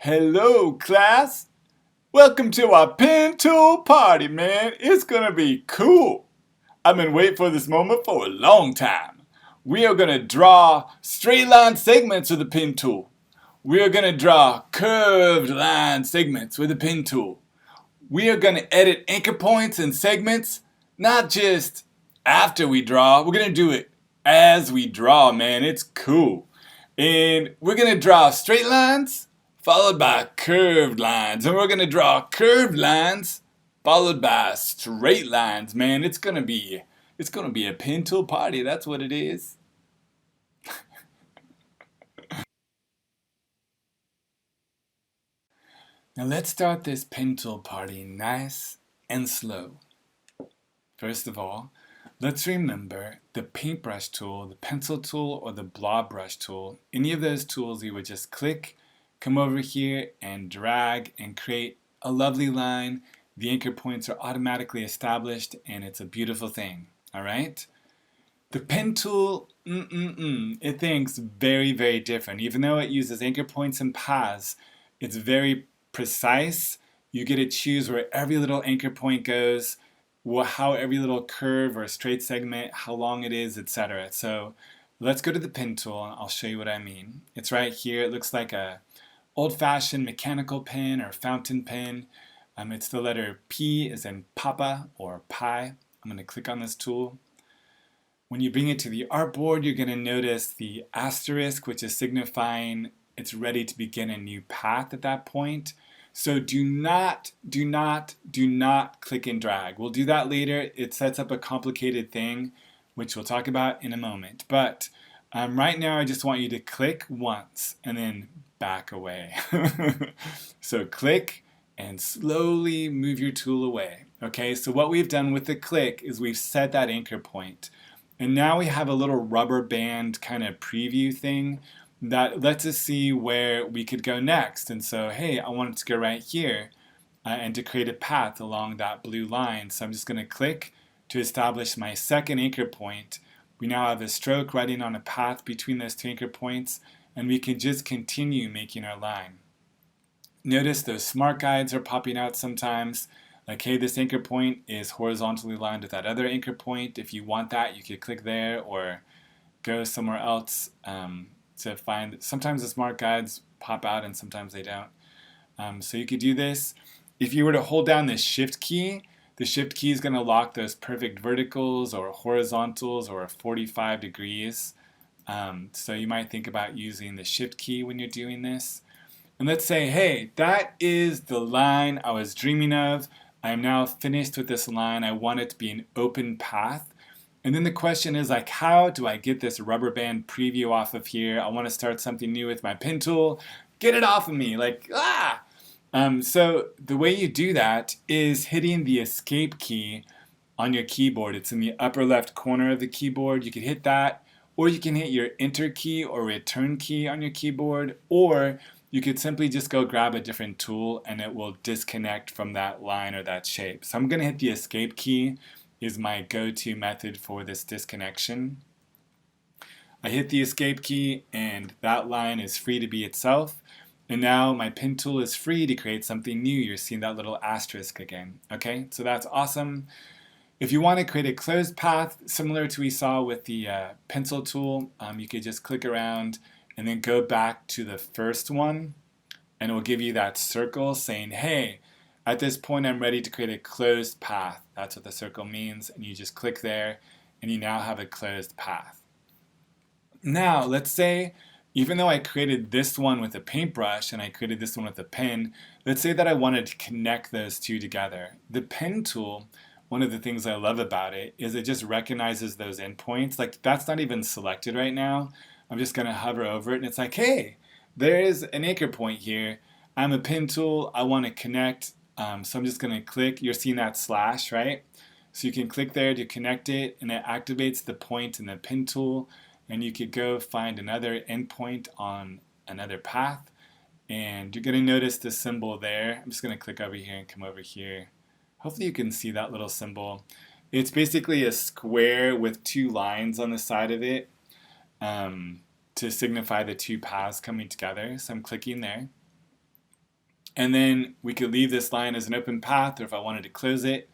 Hello, class. Welcome to our pen tool party, man. It's gonna be cool. I've been waiting for this moment for a long time. We are gonna draw straight line segments with the pen tool. We are gonna draw curved line segments with the pen tool. We are gonna edit anchor points and segments, not just after we draw. We're gonna do it as we draw, man. It's cool. And we're gonna draw straight lines followed by curved lines. And we're gonna draw curved lines followed by straight lines, man. It's gonna be a pen tool party, that's what it is. Now let's start this pen tool party nice and slow. First of all, let's remember the paintbrush tool, the pencil tool, or the blob brush tool. Any of those tools you would just click, come over here and drag and create a lovely line. The anchor points are automatically established and it's a beautiful thing, all right? The pen tool, it thinks very, very different. Even though it uses anchor points and paths, it's very precise. You get to choose where every little anchor point goes, how every little curve or straight segment, how long it is, etc. So let's go to the pen tool and I'll show you what I mean. It's right here. It looks like a old-fashioned mechanical pen or fountain pen. It's the letter P as in Papa or Pi. I'm going to click on this tool. When you bring it to the artboard, you're going to notice the asterisk, which is signifying it's ready to begin a new path at that point. So do not click and drag. We'll do that later. It sets up a complicated thing, which we'll talk about in a moment. But right now, I just want you to click once and then back away. So click and slowly move your tool away. Okay, so what we've done with the click is we've set that anchor point. And now we have a little rubber band kind of preview thing that lets us see where we could go next. And so, hey, I want it to go right here and to create a path along that blue line. So I'm just going to click to establish my second anchor point. We now have a stroke writing on a path between those two anchor points, and we can just continue making our line. Notice those smart guides are popping out sometimes. Like, hey, this anchor point is horizontally aligned with that other anchor point. If you want that, you could click there or go somewhere else to find. Sometimes the smart guides pop out and sometimes they don't. So you could do this. If you were to hold down the shift key is going to lock those perfect verticals or horizontals or 45 degrees. So you might think about using the shift key when you're doing this. And let's say, hey, that is the line I was dreaming of. I am now finished with this line. I want it to be an open path. And then the question is like, how do I get this rubber band preview off of here? I want to start something new with my pen tool. Get it off of me, like, ah! So the way you do that is hitting the escape key on your keyboard. It's in the upper left corner of the keyboard. You can hit that, or you can hit your enter key or return key on your keyboard, or you could simply just go grab a different tool and it will disconnect from that line or that shape. So I'm going to hit the escape key is my go-to method for this disconnection. I hit the escape key and that line is free to be itself. And now my pen tool is free to create something new. You're seeing that little asterisk again. Okay, so that's awesome. If you want to create a closed path, similar to we saw with the pencil tool, you could just click around and then go back to the first one and it will give you that circle saying, hey, at this point I'm ready to create a closed path. That's what the circle means, and you just click there and you now have a closed path. Now let's say, even though I created this one with a paintbrush and I created this one with a pen, let's say that I wanted to connect those two together. The pen tool, one of the things I love about it is it just recognizes those endpoints. Like, that's not even selected right now. I'm just going to hover over it and it's like, hey, there is an anchor point here. I'm a pen tool. I want to connect. So I'm just going to click. You're seeing that slash, right? So you can click there to connect it and it activates the point in the pen tool. And you could go find another endpoint on another path. And you're going to notice the symbol there. I'm just going to click over here and come over here. Hopefully you can see that little symbol. It's basically a square with two lines on the side of it to signify the two paths coming together. So I'm clicking there. And then we could leave this line as an open path, or if I wanted to close it,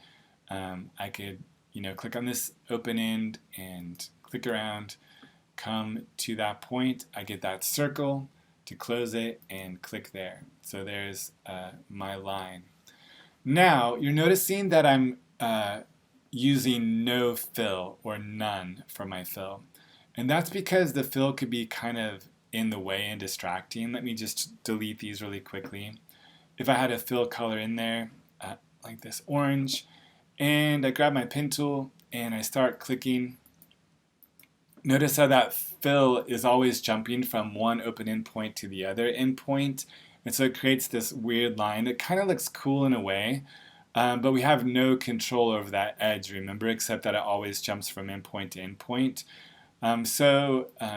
I could, click on this open end and click around, come to that point. I get that circle to close it and click there. So there's my line. Now you're noticing that I'm using no fill or none for my fill. And that's because the fill could be kind of in the way and distracting. Let me just delete these really quickly. If I had a fill color in there, like this orange, and I grab my pen tool and I start clicking, notice how that fill is always jumping from one open endpoint to the other endpoint. And so it creates this weird line. It kind of looks cool in a way, but we have no control over that edge, remember, except that it always jumps from endpoint to endpoint.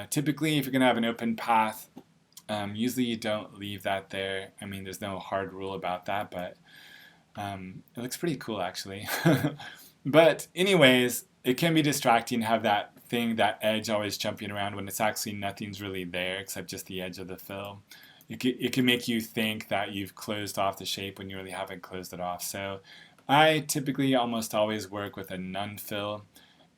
Typically, if you're going to have an open path, usually you don't leave that there. I mean, there's no hard rule about that, but it looks pretty cool, actually. But anyways, it can be distracting to have that thing, that edge always jumping around when it's actually nothing's really there except just the edge of the fill. It can make you think that you've closed off the shape when you really haven't closed it off. So I typically almost always work with a none fill,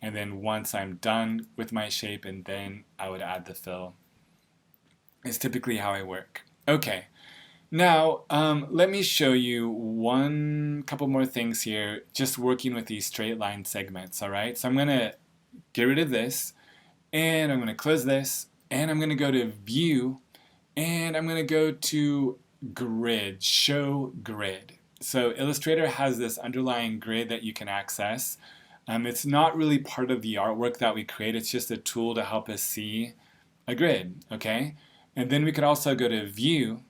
and then once I'm done with my shape, and then I would add the fill. It's typically how I work. Okay, now let me show you couple more things here, just working with these straight line segments, all right? So I'm going to get rid of this, and I'm going to close this, and I'm going to go to View, and I'm going to go to Grid, Show Grid. So Illustrator has this underlying grid that you can access. It's not really part of the artwork that we create, it's just a tool to help us see a grid, okay? And then we could also go to View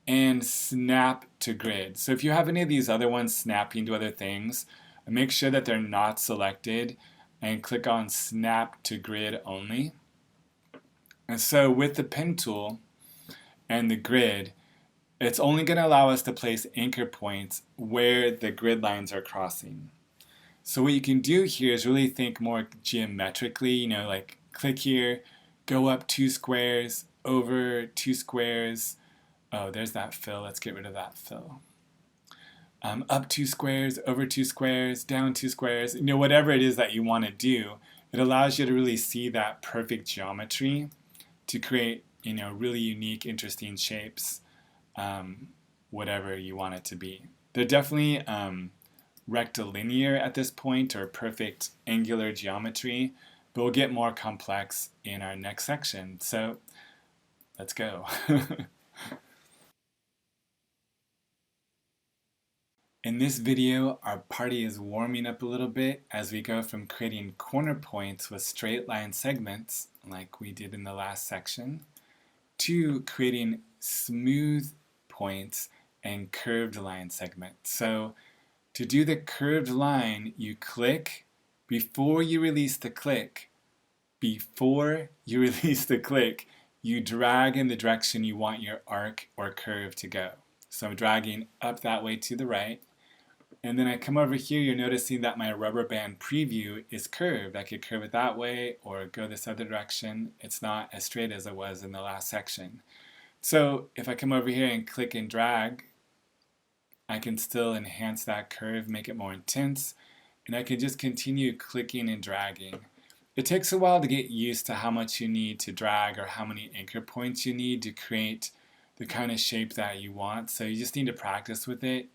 and Snap to Grid. So if you have any of these other ones snapping to other things, make sure that they're not selected and click on Snap to Grid only. And so with the pen tool and the grid, it's only going to allow us to place anchor points where the grid lines are crossing. So what you can do here is really think more geometrically, like click here, go up 2 squares, over 2 squares. Oh, there's that fill. Let's get rid of that fill. Up 2 squares, over 2 squares, down 2 squares. Whatever it is that you want to do, it allows you to really see that perfect geometry to create, really unique, interesting shapes, whatever you want it to be. They're definitely rectilinear at this point, or perfect angular geometry, but we'll get more complex in our next section. So let's go. In this video, our party is warming up a little bit as we go from creating corner points with straight line segments, like we did in the last section, to creating smooth points and curved line segments. So to do the curved line, you click before you release the click. Before you release the click, you drag in the direction you want your arc or curve to go. So I'm dragging up that way to the right. And then I come over here, you're noticing that my rubber band preview is curved. I could curve it that way or go this other direction. It's not as straight as it was in the last section. So if I come over here and click and drag, I can still enhance that curve, make it more intense, and I can just continue clicking and dragging. It takes a while to get used to how much you need to drag or how many anchor points you need to create the kind of shape that you want. So you just need to practice with it.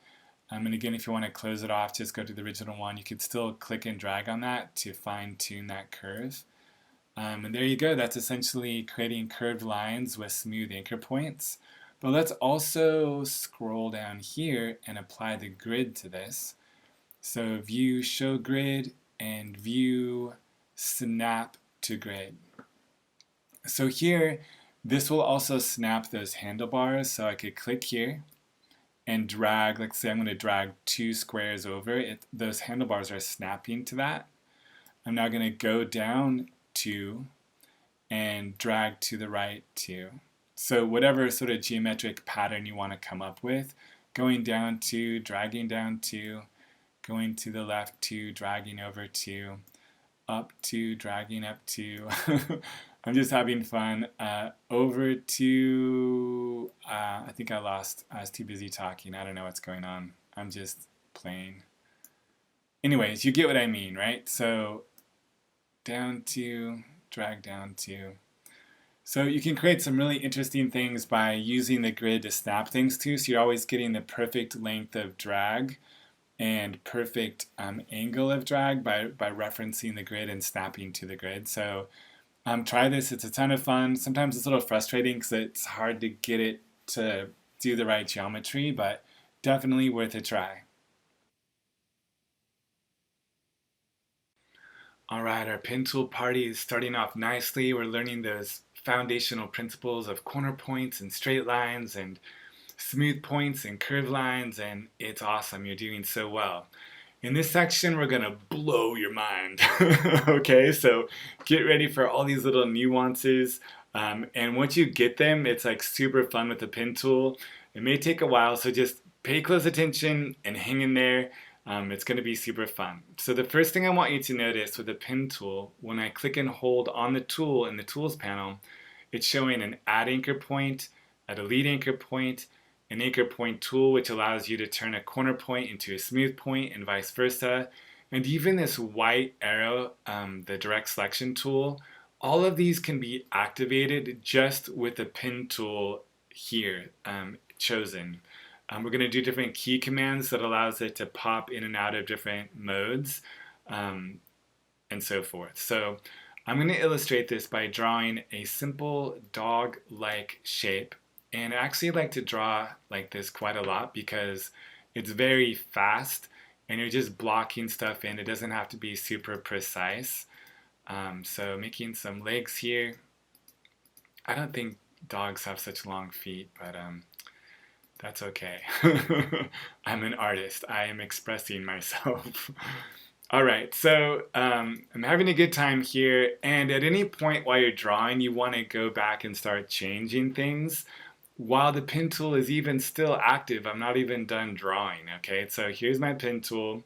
And again, if you want to close it off, just go to the original one. You could still click and drag on that to fine-tune that curve. And there you go. That's essentially creating curved lines with smooth anchor points. But let's also scroll down here and apply the grid to this. So View, Show Grid, and View, Snap to Grid. So here, this will also snap those handlebars. So I could click here and drag, let's say I'm going to drag 2 squares over. Those handlebars are snapping to that. I'm now going to go down 2 and drag to the right 2. So whatever sort of geometric pattern you want to come up with, going down 2, dragging down 2, going to the left 2, dragging over 2, up 2, dragging up 2. I'm just having fun. Over 2, I think I lost. I was too busy talking. I don't know what's going on. I'm just playing. Anyways, you get what I mean, right? So down to, drag down to. So you can create some really interesting things by using the grid to snap things to. So you're always getting the perfect length of drag and perfect angle of drag by referencing the grid and snapping to the grid. So try this. It's a ton of fun. Sometimes it's a little frustrating because it's hard to get it to do the right geometry, but definitely worth a try. All right, our pen tool party is starting off nicely. We're learning those foundational principles of corner points and straight lines and smooth points and curved lines, and it's awesome. You're doing so well. In this section, we're gonna blow your mind. Okay, so get ready for all these little nuances. And once you get them, it's like super fun with the pen tool. It may take a while, so just pay close attention and hang in there. It's gonna be super fun. So the first thing I want you to notice with the pen tool, when I click and hold on the tool in the tools panel, it's showing an add anchor point, a delete anchor point, an anchor point tool, which allows you to turn a corner point into a smooth point and vice versa. And even this white arrow, the direct selection tool, all of these can be activated just with the pen tool here chosen. We're going to do different key commands that allows it to pop in and out of different modes and so forth. So I'm going to illustrate this by drawing a simple dog-like shape. And I actually like to draw like this quite a lot because it's very fast and you're just blocking stuff in. It doesn't have to be super precise. So making some legs here. I don't think dogs have such long feet, but that's okay. I'm an artist. I am expressing myself. All right, so I'm having a good time here, and at any point while you're drawing, you want to go back and start changing things. While the pen tool is even still active, I'm not even done drawing, okay? So here's my pen tool.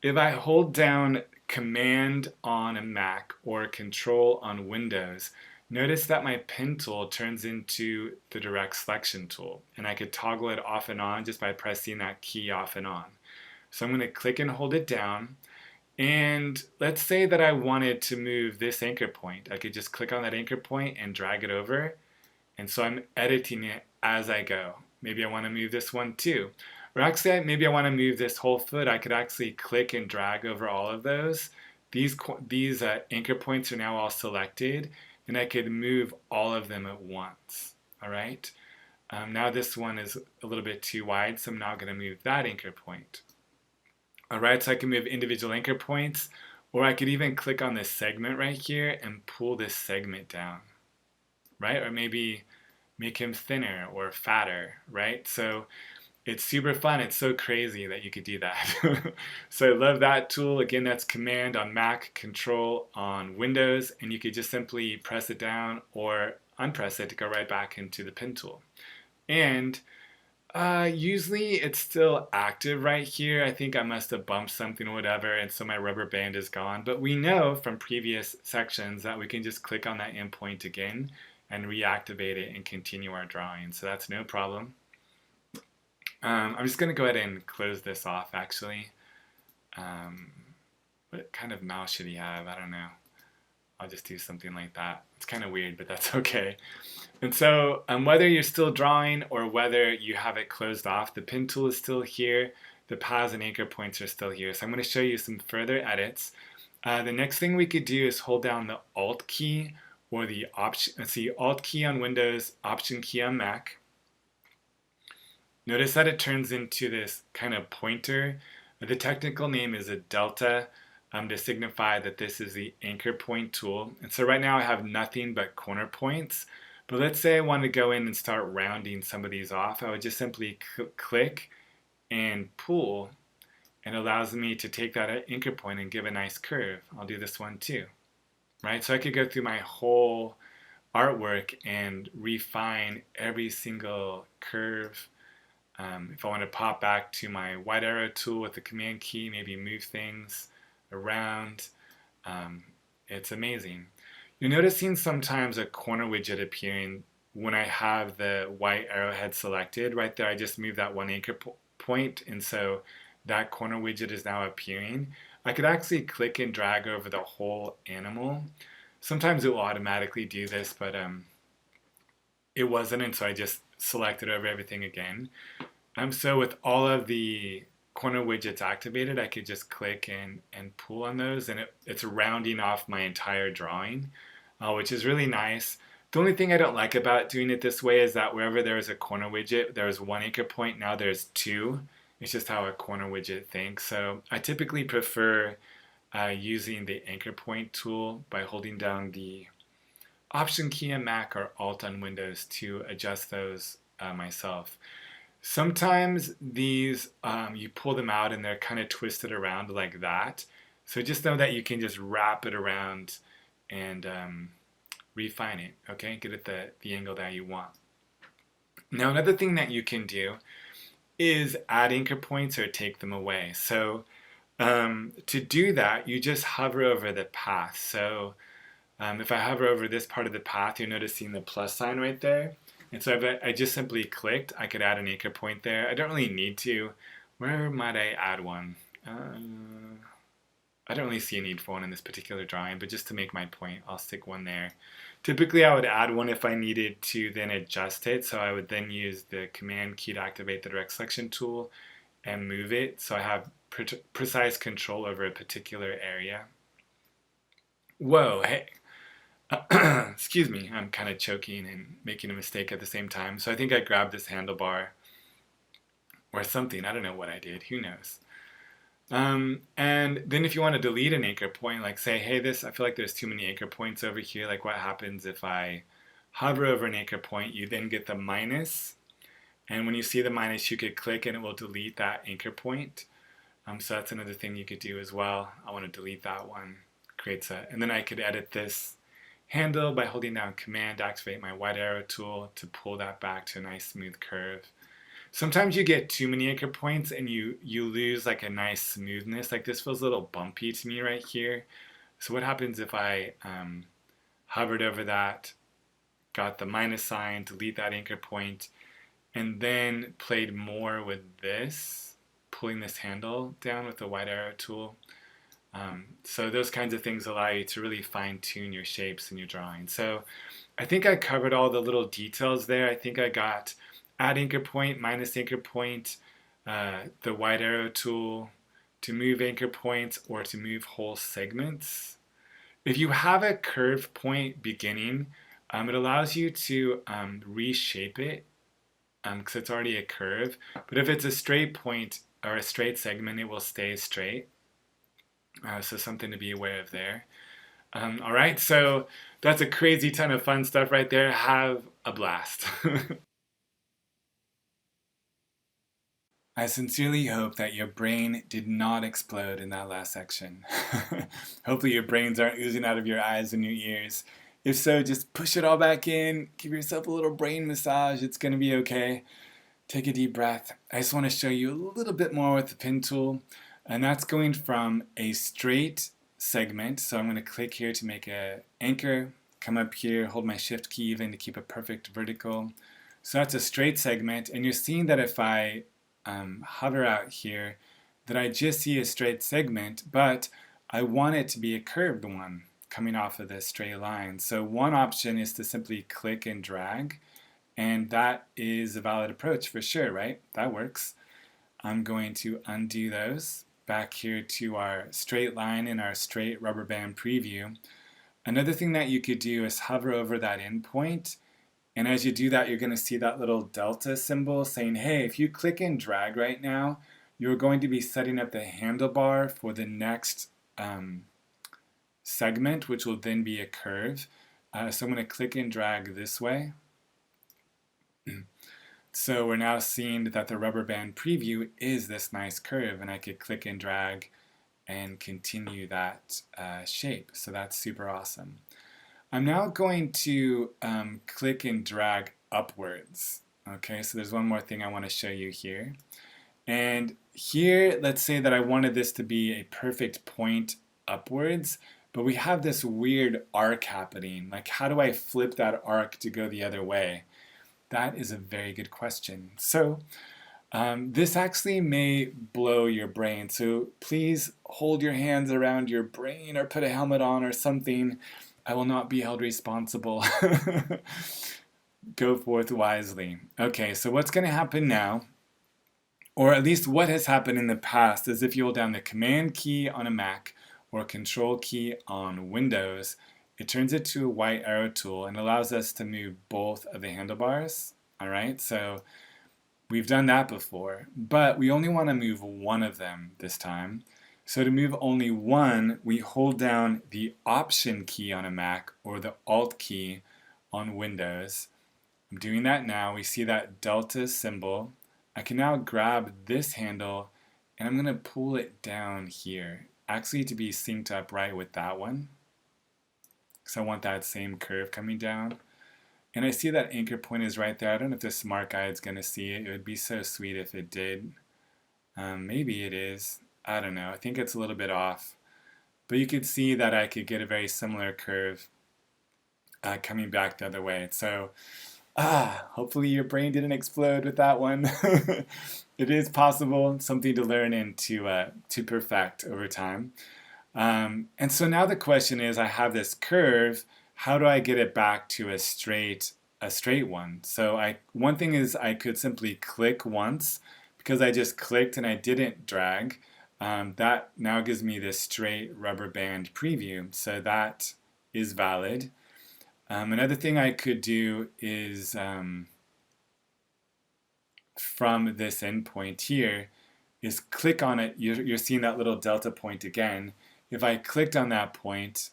If I hold down Command on a Mac or Control on Windows, notice that my pen tool turns into the direct selection tool, and I could toggle it off and on just by pressing that key off and on. So I'm going to click and hold it down, and let's say that I wanted to move this anchor point. I could just click on that anchor point and drag it over, and so I'm editing it as I go. Maybe I want to move this one too. Or actually, maybe I want to move this whole foot. I could actually click and drag over all of those. These anchor points are now all selected, and I could move all of them at once. All right. Now this one is a little bit too wide, so I'm now going to move that anchor point. All right, so I can move individual anchor points, or I could even click on this segment right here and pull this segment down, right? Or maybe make him thinner or fatter, right? So it's super fun. It's so crazy that you could do that. So I love that tool. Again, that's Command on Mac, Control on Windows, and you could just simply press it down or unpress it to go right back into the pen tool. And usually it's still active right here. I think I must have bumped something or whatever, and so my rubber band is gone. But we know from previous sections that we can just click on that endpoint again and reactivate it and continue our drawing. So that's no problem. I'm just going to go ahead and close this off actually. What kind of mouse should he have? I don't know. I'll just do something like that. It's kind of weird, but that's okay. And so whether you're still drawing or whether you have it closed off, the pen tool is still here. The paths and anchor points are still here. So I'm going to show you some further edits. The next thing we could do is hold down the Alt key or the Option. Let's see, Alt key on Windows, Option key on Mac. Notice that it turns into this kind of pointer. The technical name is a delta to signify that this is the anchor point tool. And so right now I have nothing but corner points. But let's say I want to go in and start rounding some of these off. I would just simply click and pull. And it allows me to take that anchor point and give a nice curve. I'll do this one too. Right? So I could go through my whole artwork and refine every single curve. If I want to pop back to my white arrow tool with the Command key, maybe move things around, it's amazing. You're noticing sometimes a corner widget appearing when I have the white arrowhead selected right there, I just move that one anchor point, and so that corner widget is now appearing. I could actually click and drag over the whole animal. Sometimes it will automatically do this, but it wasn't, and so I just selected over everything again. So with all of the corner widgets activated, I could just click and pull on those, and it's rounding off my entire drawing, which is really nice. The only thing I don't like about doing it this way is that wherever there is a corner widget, there's one anchor point, now there's two. It's just how a corner widget thinks. So I typically prefer using the anchor point tool by holding down the Option key on Mac or Alt on Windows to adjust those myself. Sometimes these, you pull them out and they're kind of twisted around like that. So just know that you can just wrap it around and refine it, okay? Get it the angle that you want. Now another thing that you can do is add anchor points or take them away. So to do that, you just hover over the path. So if I hover over this part of the path, you're noticing the plus sign right there. And so if I just simply clicked, I could add an anchor point there. I don't really need to. Where might I add one? I don't really see a need for one in this particular drawing, but just to make my point, I'll stick one there. Typically, I would add one if I needed to then adjust it. So I would then use the Command key to activate the Direct Selection tool and move it so I have precise control over a particular area. Whoa, hey. Excuse me, I'm kind of choking and making a mistake at the same time. So I think I grabbed this handlebar or something. I don't know what I did. Who knows? And then if you want to delete an anchor point, like say, hey, I feel like there's too many anchor points over here. Like what happens if I hover over an anchor point, you then get the minus. And when you see the minus, you could click and it will delete that anchor point. So that's another thing you could do as well. I want to delete that one. And then I could edit this handle by holding down Command to activate my white arrow tool to pull that back to a nice smooth curve. Sometimes you get too many anchor points and you lose like a nice smoothness. Like this feels a little bumpy to me right here. So what happens if I hovered over that, got the minus sign, delete that anchor point, and then played more with this, pulling this handle down with the white arrow tool. So those kinds of things allow you to really fine-tune your shapes in your drawing. So I think I covered all the little details there. I think I got add anchor point, minus anchor point, the white arrow tool, to move anchor points or to move whole segments. If you have a curve point beginning, it allows you to reshape it because it's already a curve. But if it's a straight point or a straight segment, it will stay straight. So something to be aware of there. All right, so that's a crazy ton of fun stuff right there. Have a blast. I sincerely hope that your brain did not explode in that last section. Hopefully your brains aren't oozing out of your eyes and your ears. If so, just push it all back in. Give yourself a little brain massage. It's going to be okay. Take a deep breath. I just want to show you a little bit more with the pen tool. And that's going from a straight segment. So I'm going to click here to make an anchor. Come up here, hold my shift key even to keep a perfect vertical. So that's a straight segment. And you're seeing that if I hover out here, that I just see a straight segment, but I want it to be a curved one coming off of this straight line. So one option is to simply click and drag, and that is a valid approach for sure, right? That works. I'm going to undo those. Back here to our straight line in our straight rubber band preview. Another thing that you could do is hover over that endpoint, and as you do that, you're going to see that little delta symbol saying, hey, if you click and drag right now, you're going to be setting up the handlebar for the next segment, which will then be a curve. So I'm going to click and drag this way. So we're now seeing that the rubber band preview is this nice curve, and I could click and drag and continue that shape. So that's super awesome. I'm now going to click and drag upwards. Okay, so there's one more thing I want to show you here. And here, let's say that I wanted this to be a perfect point upwards. but we have this weird arc happening. Like, how do I flip that arc to go the other way? That is a very good question. So this actually may blow your brain. So please hold your hands around your brain or put a helmet on or something. I will not be held responsible. Go forth wisely. Okay, so what's going to happen now, or at least what has happened in the past, is if you hold down the Command key on a Mac or Control key on Windows, it turns it to a white arrow tool and allows us to move both of the handlebars. All right, so we've done that before, but we only want to move one of them this time. So to move only one, we hold down the Option key on a Mac or the Alt key on Windows. I'm doing that now. We see that delta symbol. I can now grab this handle and I'm going to pull it down here, actually to be synced up right with that one, because I want that same curve coming down. And I see that anchor point is right there. I don't know if the smart guide's going to see it. It would be so sweet if it did. Maybe it is. I don't know. I think it's a little bit off. But you could see that I could get a very similar curve coming back the other way. So hopefully your brain didn't explode with that one. It is possible, something to learn and to perfect over time. And so now the question is, I have this curve. How do I get it back to a straight one? So one thing is I could simply click once, because I just clicked and I didn't drag. That now gives me this straight rubber band preview. So that is valid. Another thing I could do is from this endpoint here is click on it. You're seeing that little delta point again. If I clicked on that point,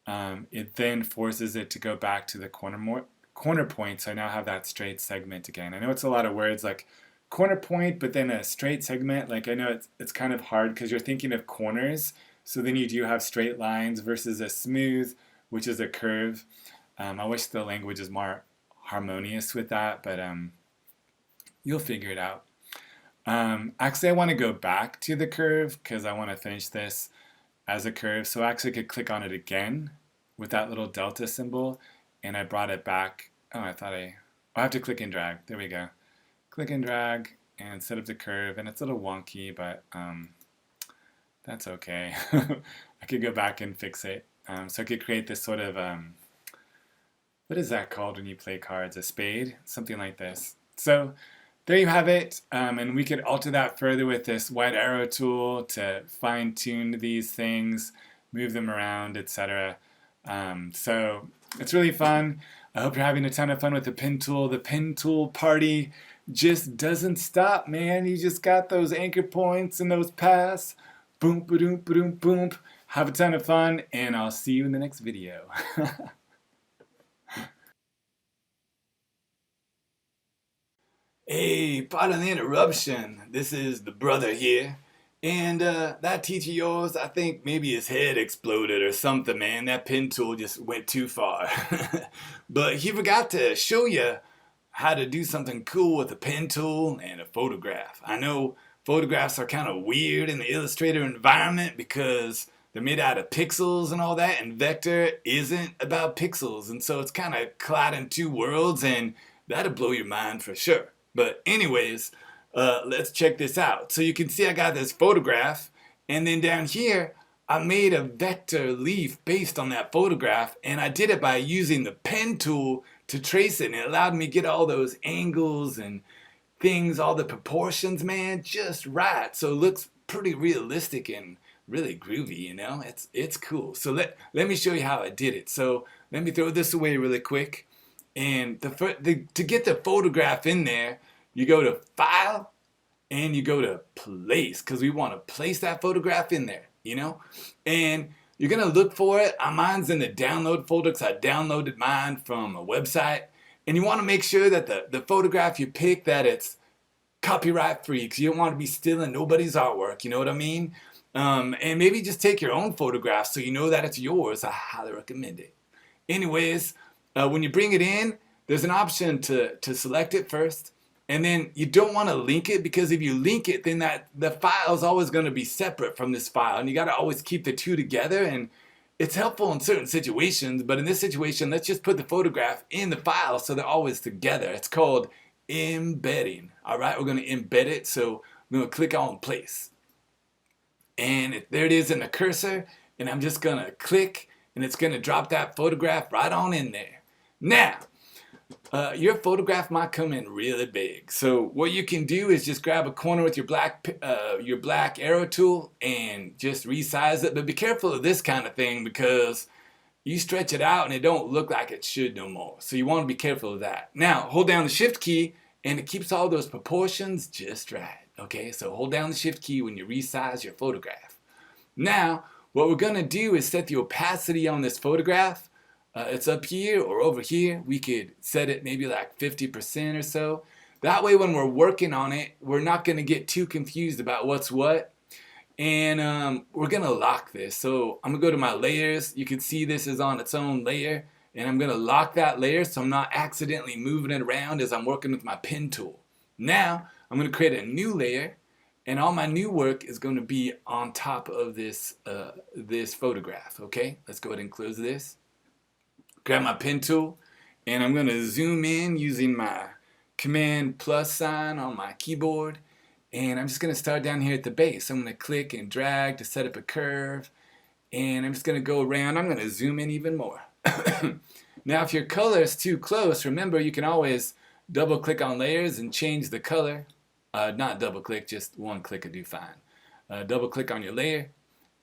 it then forces it to go back to the corner point, so I now have that straight segment again. I know it's a lot of words like corner point, but then a straight segment. Like, I know it's kind of hard because you're thinking of corners, so then you do have straight lines versus a smooth, which is a curve. I wish the language is more harmonious with that, but you'll figure it out. Actually, I want to go back to the curve because I want to finish this as a curve. So I actually could click on it again with that little delta symbol, and I brought it back. Oh, I have to click and drag. There we go. Click and drag and set up the curve, and it's a little wonky, but that's okay. I could go back and fix it. So I could create this sort of, what is that called when you play cards? A spade? Something like this. So there you have it, and we could alter that further with this white arrow tool to fine-tune these things, move them around, etc. So it's really fun. I hope you're having a ton of fun with the pen tool. The pen tool party just doesn't stop, man. You just got those anchor points and those paths. Boom, ba-doom, ba-doom, boom. Have a ton of fun, and I'll see you in the next video. Hey, pardon the interruption. This is the brother here. And that teacher of yours, I think maybe his head exploded or something, man. That pen tool just went too far. But he forgot to show you how to do something cool with a pen tool and a photograph. I know photographs are kind of weird in the Illustrator environment because they're made out of pixels and all that, and Vector isn't about pixels, and so it's kind of caught in two worlds, and that'll blow your mind for sure. But anyways, let's check this out. So you can see I got this photograph, and then down here I made a vector leaf based on that photograph, and I did it by using the pen tool to trace it, and it allowed me to get all those angles and things, all the proportions, man, just right. So it looks pretty realistic and really groovy, you know. It's cool. So let me show you how I did it. So let me throw this away really quick. And to get the photograph in there, you go to File and you go to Place, because we want to place that photograph in there, you know. And you're going to look for it. Mine's in the download folder because I downloaded mine from a website. And you want to make sure that the photograph you pick, that it's copyright free, because you don't want to be stealing nobody's artwork, you know what I mean? And maybe just take your own photograph so you know that it's yours. I highly recommend it. Anyways, when you bring it in, there's an option to select it first, and then you don't want to link it, because if you link it, then the file is always going to be separate from this file, and you got to always keep the two together, and It's helpful in certain situations, but in this situation, let's just put the photograph in the file so they're always together. It's called embedding. All right, we're going to embed it, so I'm going to click on place. And there it is in the cursor, and I'm just going to click, and it's going to drop that photograph right on in there. Now, your photograph might come in really big. So what you can do is just grab a corner with your black arrow tool and just resize it. But be careful of this kind of thing because you stretch it out and it don't look like it should no more. So you want to be careful of that. Now hold down the shift key and it keeps all those proportions just right. Okay, so hold down the shift key when you resize your photograph. Now what we're going to do is set the opacity on this photograph. It's up here or over here. We could set it maybe like 50% or so. That way when we're working on it, we're not going to get too confused about what's what. And we're going to lock this. So I'm going to go to my layers. You can see this is on its own layer. And I'm going to lock that layer so I'm not accidentally moving it around as I'm working with my pen tool. Now I'm going to create a new layer. And all my new work is going to be on top of this, this photograph. Okay, let's go ahead and close this. Grab my pen tool and I'm going to zoom in using my command plus sign on my keyboard, and I'm just going to start down here at the base. I'm going to click and drag to set up a curve, and I'm just going to go around. I'm going to zoom in even more. Now if your color is too close, remember you can always double click on layers and change the color. Not double click, just one click will do fine. Double click on your layer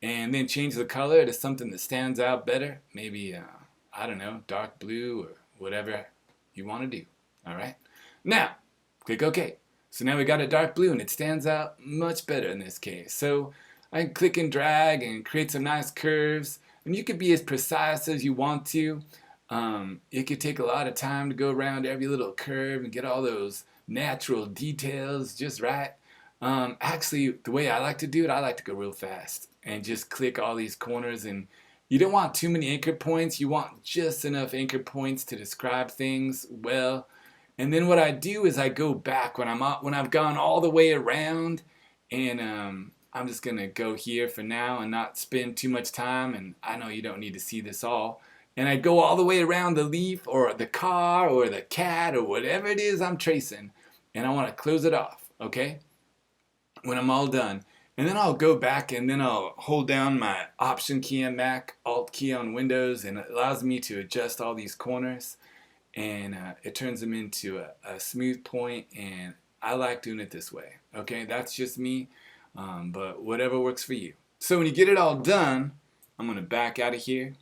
and then change the color to something that stands out better. Maybe I don't know, dark blue or whatever you want to do. All right. Now, click OK. So now we got a dark blue and it stands out much better in this case. So I can click and drag and create some nice curves. And you could be as precise as you want to. It could take a lot of time to go around every little curve and get all those natural details just right. Actually, the way I like to do it, I like to go real fast and just click all these corners, and you don't want too many anchor points. You want just enough anchor points to describe things well. And then what I do is I go back when I've gone all the way around, and I'm just gonna go here for now and not spend too much time. And I know you don't need to see this all. And I go all the way around the leaf or the car or the cat or whatever it is I'm tracing, and I want to close it off. Okay, when I'm all done. And then I'll go back and then I'll hold down my Option key on Mac, Alt key on Windows, and it allows me to adjust all these corners. And it turns them into a smooth point, and I like doing it this way. Okay, that's just me, but whatever works for you. So when you get it all done, I'm going to back out of here.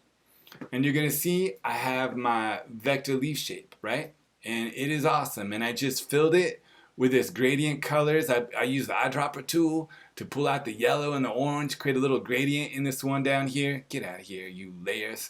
And you're going to see I have my vector leaf shape, right? And it is awesome. And I just filled it with this gradient colors. I use the eyedropper tool to pull out the yellow and the orange, create a little gradient in this one down here. Get out of here, you layers.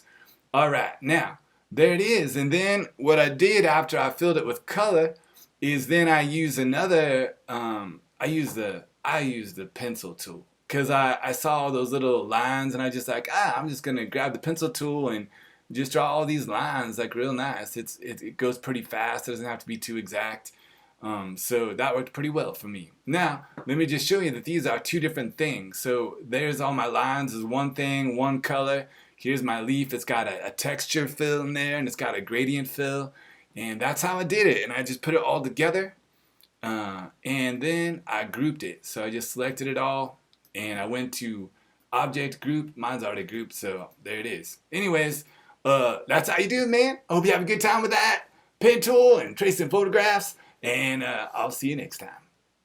All right, now, there it is. And then what I did after I filled it with color is then I use another, I use the pencil tool. Because I saw all those little lines and I just like, I'm just going to grab the pencil tool and just draw all these lines like real nice. It goes pretty fast. It doesn't have to be too exact. So that worked pretty well for me. Now, let me just show you that these are two different things. So there's all my lines is one thing, one color. Here's my leaf. It's got a texture fill in there and it's got a gradient fill. And that's how I did it. And I just put it all together. And then I grouped it. So I just selected it all. And I went to object group. Mine's already grouped, so there it is. Anyways, that's how you do it, man. I hope you have a good time with that pen tool and tracing photographs. And I'll see you next time.